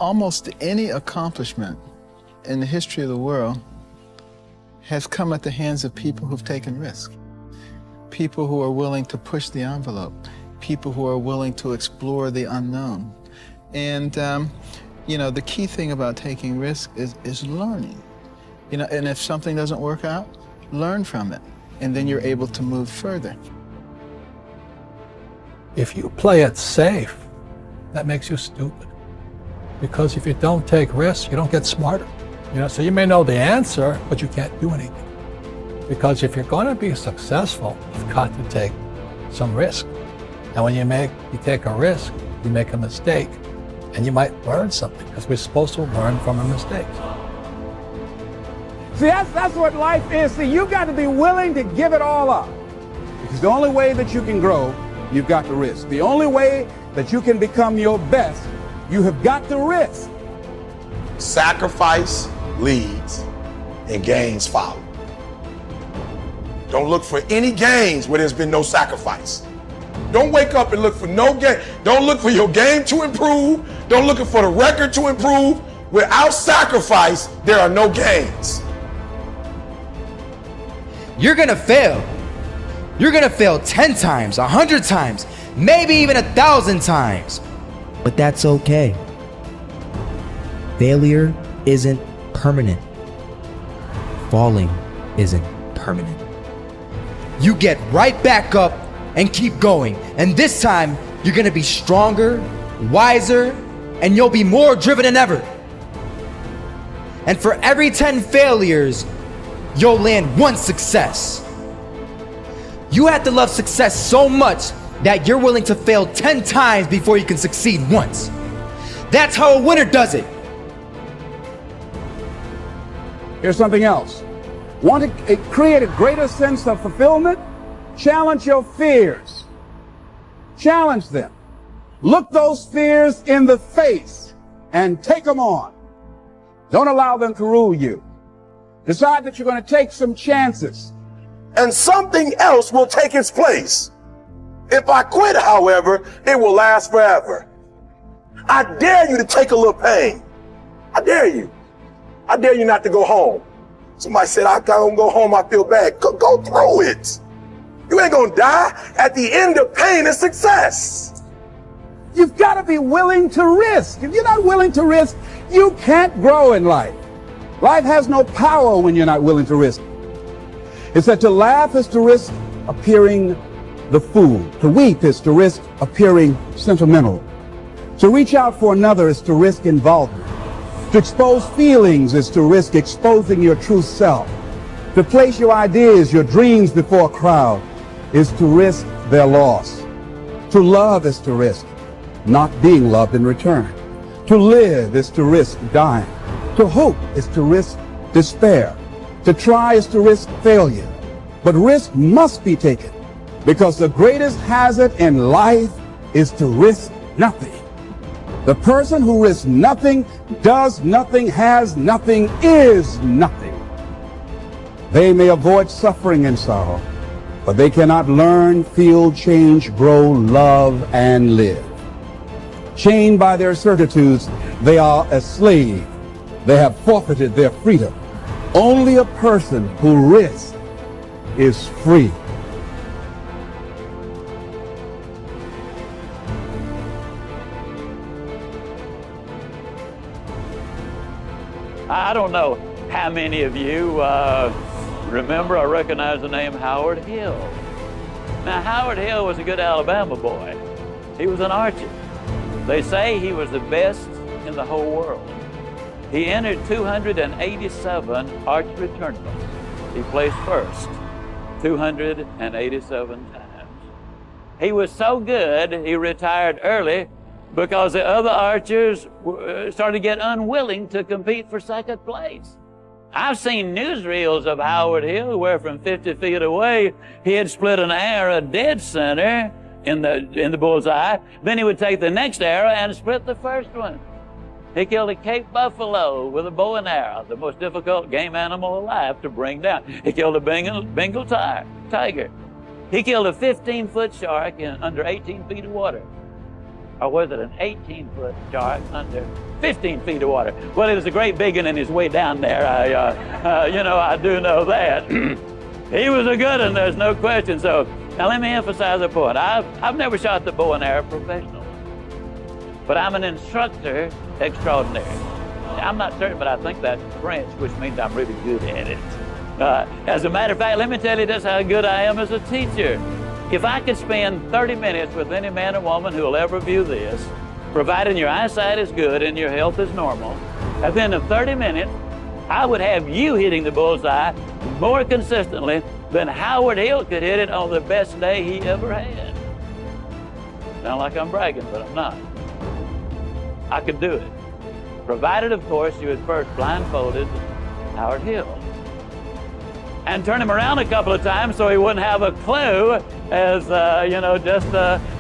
almost any accomplishment in the history of the world has come at the hands of people who've taken risks. People who are willing to push the envelope. People who are willing to explore the unknown. And, you know, the key thing about taking risks is learning. You know, and if something doesn't work out, learn from it. And then you're able to move further. If you play it safe, that makes you stupid. Because if you don't take risks, you don't get smarter. You know, so you may know the answer, but you can't do anything. Because if you're going to be successful, you've got to take some risk. And when you take a risk, you make a mistake, and you might learn something, because we're supposed to learn from our mistakes. See, that's what life is. See, you've got to be willing to give it all up. Because the only way that you can grow, you've got to risk. The only way that you can become your best, you have got to risk. Sacrifice leads and gains follow. Don't look for any gains where there's been no sacrifice. Don't wake up and look for no gain. Don't look for your game to improve. Don't look for the record to improve. Without sacrifice, there are no gains. You're gonna fail. You're gonna fail 10 times, 100 times, maybe even 1,000 times. But that's okay. Failure isn't permanent. Falling isn't permanent. You get right back up and keep going. And this time, you're gonna be stronger, wiser, and you'll be more driven than ever. And for every 10 failures, you'll land one success. You have to love success so much that you're willing to fail 10 times before you can succeed once. That's how a winner does it. Here's something else. Want to create a greater sense of fulfillment? Challenge your fears. Challenge them. Look those fears in the face and take them on. Don't allow them to rule you. Decide that you're going to take some chances. And something else will take its place. If I quit, however, it will last forever. I dare you to take a little pain. I dare you. I dare you not to go home. Somebody said, I can't go home, I feel bad. Go through it. You ain't gonna die. At the end of pain is success. You've got to be willing to risk. If you're not willing to risk, you can't grow in life. Life has no power when you're not willing to risk. It's that to laugh is to risk appearing the fool. To weep is to risk appearing sentimental. To reach out for another is to risk involvement. To expose feelings is to risk exposing your true self. To place your ideas, your dreams before a crowd is to risk their loss. To love is to risk not being loved in return. To live is to risk dying. To hope is to risk despair. To try is to risk failure. But risk must be taken, because the greatest hazard in life is to risk nothing. The person who risks nothing, does nothing, has nothing, is nothing. They may avoid suffering and sorrow, but they cannot learn, feel, change, grow, love, and live. Chained by their certitudes, they are a slave. They have forfeited their freedom. Only a person who risks is free. I don't know how many of you remember or recognize the name Howard Hill. Now, Howard Hill was a good Alabama boy. He was an archer. They say he was the best in the whole world. He entered 287 archery tournaments. He placed first 287 times. He was so good, he retired early because the other archers started to get unwilling to compete for second place. I've seen newsreels of Howard Hill where from 50 feet away, he had split an arrow dead center in the bullseye. Then he would take the next arrow and split the first one. He killed a Cape buffalo with a bow and arrow, the most difficult game animal alive to bring down. He killed a Bengal tiger. He killed a 15-foot shark in under 18 feet of water. or was it an 18-foot shark under 15 feet of water? Well, it was a great big one, and his way down there. I do know that. He was a good one, there's no question. So now let me emphasize a point. I've never shot the bow and arrow professionally, but I'm an instructor extraordinary. I'm not certain, but I think that's French, which means I'm really good at it. As a matter of fact, let me tell you just how good I am as a teacher. If I could spend 30 minutes with any man or woman who will ever view this, providing your eyesight is good and your health is normal, at the end of 30 minutes, I would have you hitting the bullseye more consistently than Howard Hill could hit it on the best day he ever had. Sound like I'm bragging, but I'm not. I could do it. Provided, of course, you had first blindfolded Howard Hill and turn him around a couple of times so he wouldn't have a clue as,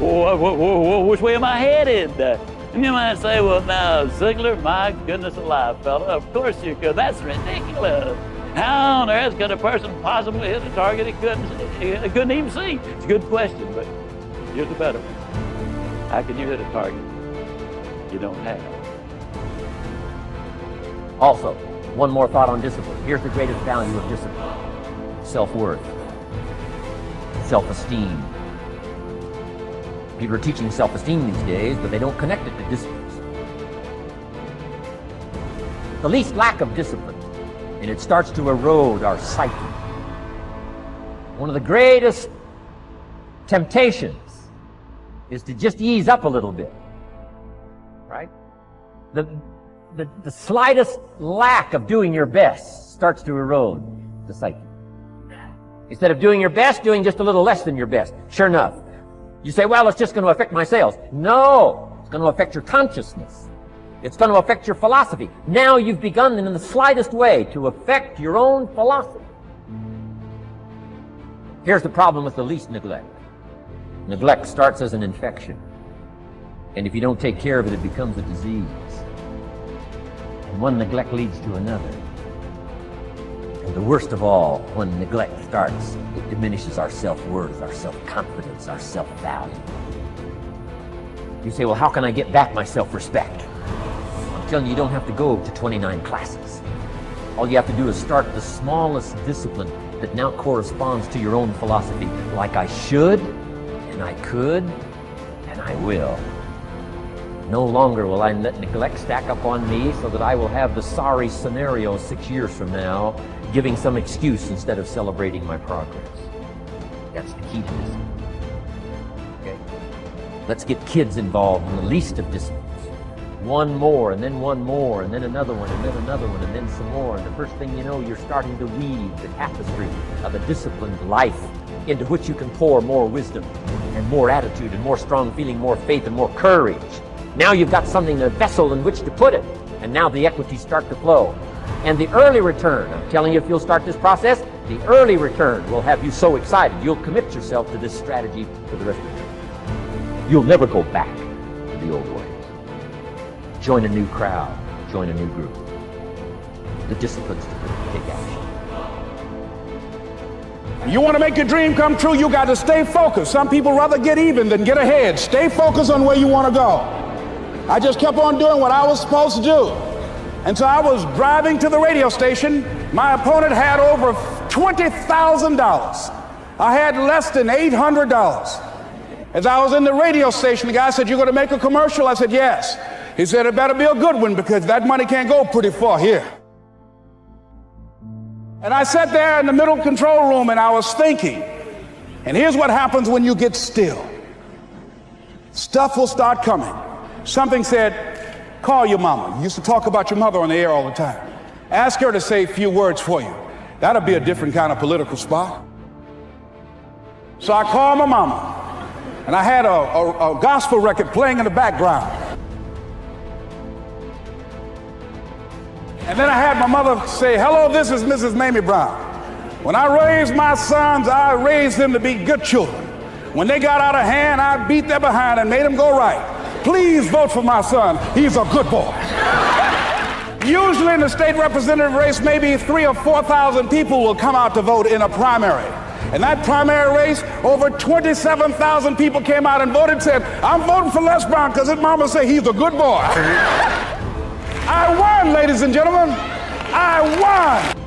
which way am I headed? And you might say, well, now, Ziegler, my goodness alive, fella, of course you could. That's ridiculous. How on earth could a person possibly hit a target he couldn't even see? It's a good question, but here's the better one. How can you hit a target you don't have? Also, one more thought on discipline. Here's the greatest value of discipline. Self-worth, self-esteem. People are teaching self-esteem these days, but they don't connect it to discipline. The least lack of discipline, and it starts to erode our psyche. One of the greatest temptations is to just ease up a little bit, right? The slightest lack of doing your best starts to erode the psyche. Instead of doing your best, doing just a little less than your best. Sure enough, you say, well, it's just going to affect my sales. No, it's going to affect your consciousness. It's going to affect your philosophy. Now you've begun in the slightest way to affect your own philosophy. Here's the problem with the least neglect. Neglect starts as an infection. And if you don't take care of it, it becomes a disease. And one neglect leads to another. And the worst of all, when neglect starts, it diminishes our self-worth, our self-confidence, our self-value. You say, well, how can I get back my self-respect? I'm telling you, you don't have to go to 29 classes. All you have to do is start the smallest discipline that now corresponds to your own philosophy, like I should, and I could, and I will. No longer will I let neglect stack up on me so that I will have the sorry scenario 6 years from now, giving some excuse instead of celebrating my progress. That's the key to discipline. Okay? Let's get kids involved in the least of disciplines. One more, and then one more, and then another one, and then another one, and then some more. And the first thing you know, you're starting to weave the tapestry of a disciplined life into which you can pour more wisdom and more attitude and more strong feeling, more faith and more courage. Now you've got something, a vessel in which to put it. And now the equities start to flow. And the early return, I'm telling you, if you'll start this process, the early return will have you so excited, you'll commit yourself to this strategy for the rest of your life. You'll never go back to the old ways. Join a new crowd, join a new group. The disciplines to take action. You want to make your dream come true, you got to stay focused. Some people rather get even than get ahead. Stay focused on where you want to go. I just kept on doing what I was supposed to do. And so I was driving to the radio station. My opponent had over $20,000. I had less than $800. As I was in the radio station, the guy said, "You're going to make a commercial?" I said, "Yes." He said, "It better be a good one because that money can't go pretty far here." And I sat there in the middle control room and I was thinking, and here's what happens when you get still. Stuff will start coming. Something said, "Call your mama." You used to talk about your mother on the air all the time. Ask her to say a few words for you. That'll be a different kind of political spot. So I called my mama, and I had a gospel record playing in the background. And then I had my mother say, "Hello, this is Mrs. Mamie Brown. When I raised my sons, I raised them to be good children. When they got out of hand, I beat their behind and made them go right. Please vote for my son. He's a good boy." Usually in the state representative race, maybe 3,000 or 4,000 people will come out to vote in a primary. In that primary race, over 27,000 people came out and voted, said, I'm voting for Les Brown because his mama said he's a good boy. I won, ladies and gentlemen. I won.